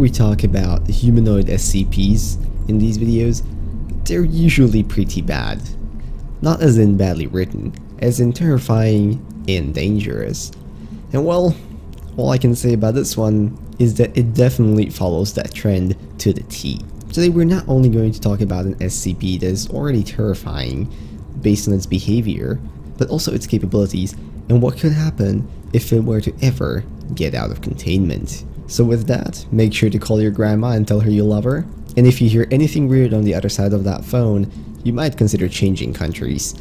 we talk about humanoid SCPs in these videos, they're usually pretty bad. Not as in badly written, as in terrifying and dangerous. And well, all I can say about this one is that it definitely follows that trend to the T. Today we're not only going to talk about an SCP that is already terrifying based on its behavior, but also its capabilities and what could happen if it were to ever get out of containment. So with that, make sure to call your grandma and tell her you love her. And if you hear anything weird on the other side of that phone, you might consider changing countries.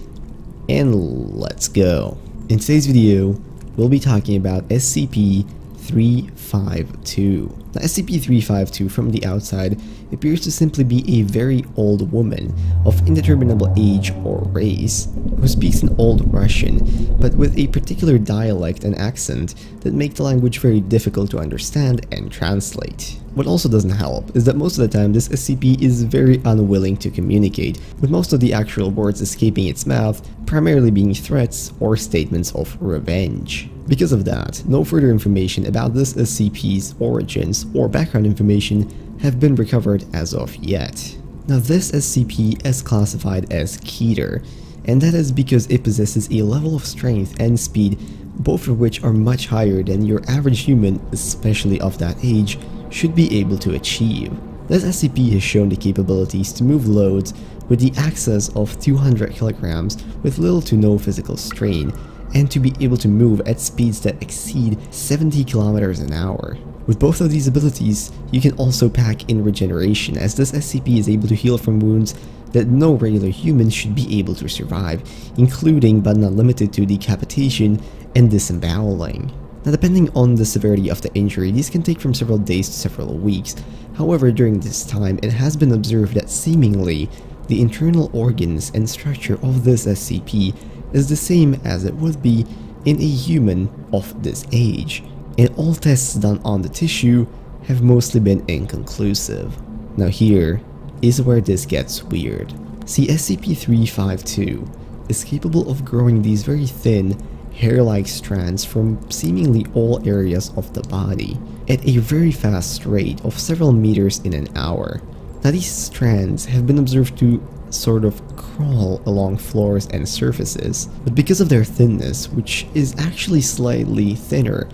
And let's go. In today's video, we'll be talking about SCP-352. Now, SCP-352 from the outside appears to simply be a very old woman of indeterminable age or race who speaks in Old Russian, but with a particular dialect and accent that make the language very difficult to understand and translate. What also doesn't help is that most of the time this SCP is very unwilling to communicate, with most of the actual words escaping its mouth primarily being threats or statements of revenge. Because of that, no further information about this SCP's origins or background information have been recovered as of yet. Now, this SCP is classified as keter, and that is because it possesses a level of strength and speed, both of which are much higher than your average human, especially of that age, should be able to achieve. This SCP has shown the capabilities to move loads with the excess of 200 kilograms with little to no physical strain, and to be able to move at speeds that exceed 70 kilometers an hour. With both of these abilities, you can also pack in regeneration, as this SCP is able to heal from wounds that no regular human should be able to survive, including but not limited to decapitation and disemboweling. Now, depending on the severity of the injury, these can take from several days to several weeks. However, during this time, it has been observed that seemingly the internal organs and structure of this SCP is the same as it would be in a human of this age, and all tests done on the tissue have mostly been inconclusive. Now here is where this gets weird. See, SCP-352 is capable of growing these very thin, hair-like strands from seemingly all areas of the body at a very fast rate of several meters in an hour. Now, these strands have been observed to sort of crawl along floors and surfaces, but because of their thinness, which is actually slightly thinner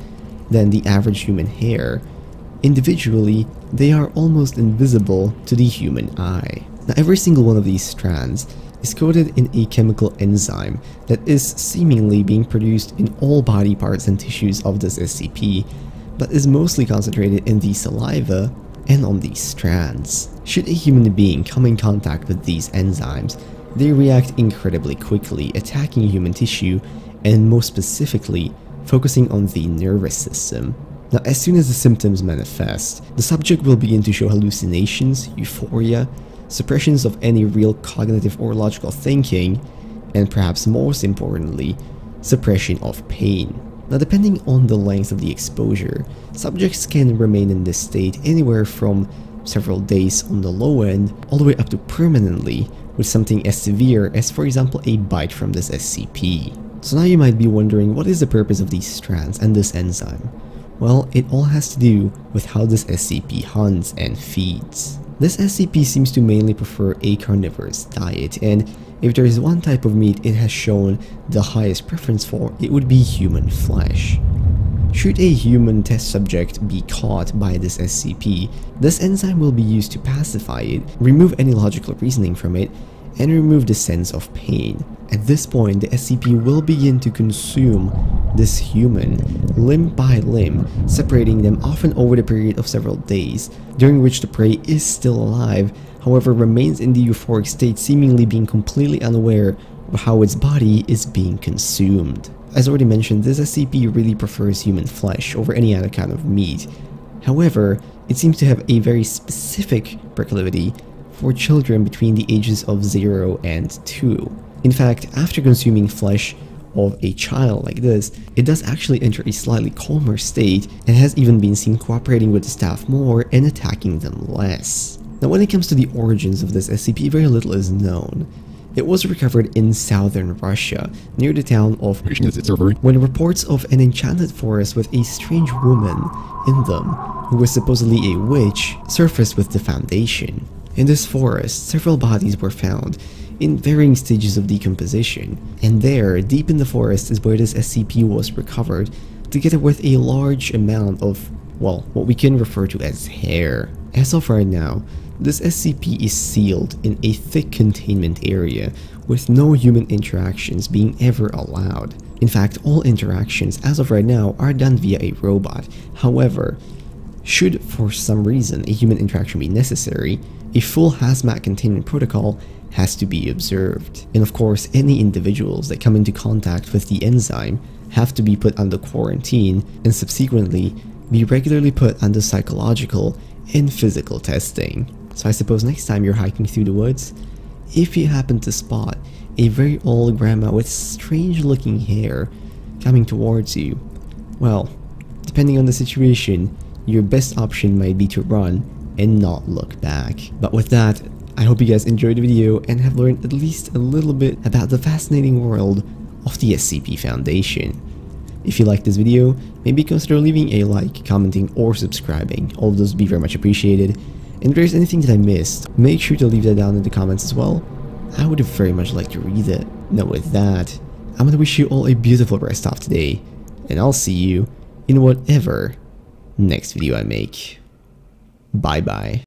than the average human hair, individually they are almost invisible to the human eye. Now, every single one of these strands is coated in a chemical enzyme that is seemingly being produced in all body parts and tissues of this SCP, but is mostly concentrated in the saliva and on these strands. Should a human being come in contact with these enzymes, they react incredibly quickly, attacking human tissue and most specifically focusing on the nervous system. Now, as soon as the symptoms manifest, the subject will begin to show hallucinations, euphoria, suppressions of any real cognitive or logical thinking, and perhaps most importantly, suppression of pain. Now, depending on the length of the exposure, subjects can remain in this state anywhere from several days on the low end all the way up to permanently with something as severe as, for example, a bite from this SCP. So now you might be wondering, what is the purpose of these strands and this enzyme? Well, it all has to do with how this SCP hunts and feeds. This SCP seems to mainly prefer a carnivorous diet, and if there is one type of meat it has shown the highest preference for, it would be human flesh. Should a human test subject be caught by this SCP, this enzyme will be used to pacify it, remove any logical reasoning from it, and remove the sense of pain. At this point, the SCP will begin to consume this human limb by limb, separating them often over the period of several days, during which the prey is still alive, however remains in the euphoric state, seemingly being completely unaware of how its body is being consumed. As already mentioned, this SCP really prefers human flesh over any other kind of meat. However, it seems to have a very specific proclivity for children between the ages of 0 and 2. In fact, after consuming flesh of a child like this, it does actually enter a slightly calmer state and has even been seen cooperating with the staff more and attacking them less. Now, when it comes to the origins of this SCP, very little is known. It was recovered in southern Russia, near the town of when reports of an enchanted forest with a strange woman in them, who was supposedly a witch, surfaced with the Foundation. In this forest, several bodies were found, in varying stages of decomposition, and there, deep in the forest, is where this SCP was recovered, together with a large amount of, well, what we can refer to as hair. As of right now, this SCP is sealed in a thick containment area, with no human interactions being ever allowed. In fact, all interactions as of right now are done via a robot. However, should for some reason a human interaction be necessary, a full hazmat containment protocol has to be observed. And of course, any individuals that come into contact with the enzyme have to be put under quarantine and subsequently be regularly put under psychological and physical testing. So I suppose next time you're hiking through the woods, if you happen to spot a very old grandma with strange looking hair coming towards you, well, depending on the situation, your best option might be to run and not look back. But with that, I hope you guys enjoyed the video and have learned at least a little bit about the fascinating world of the SCP Foundation. If you liked this video, maybe consider leaving a like, commenting, or subscribing. All of those would be very much appreciated. And if there's anything that I missed, make sure to leave that down in the comments as well. I would very much like to read it. Now with that, I'm gonna wish you all a beautiful rest of today, and I'll see you in whatever next video I make. Bye bye.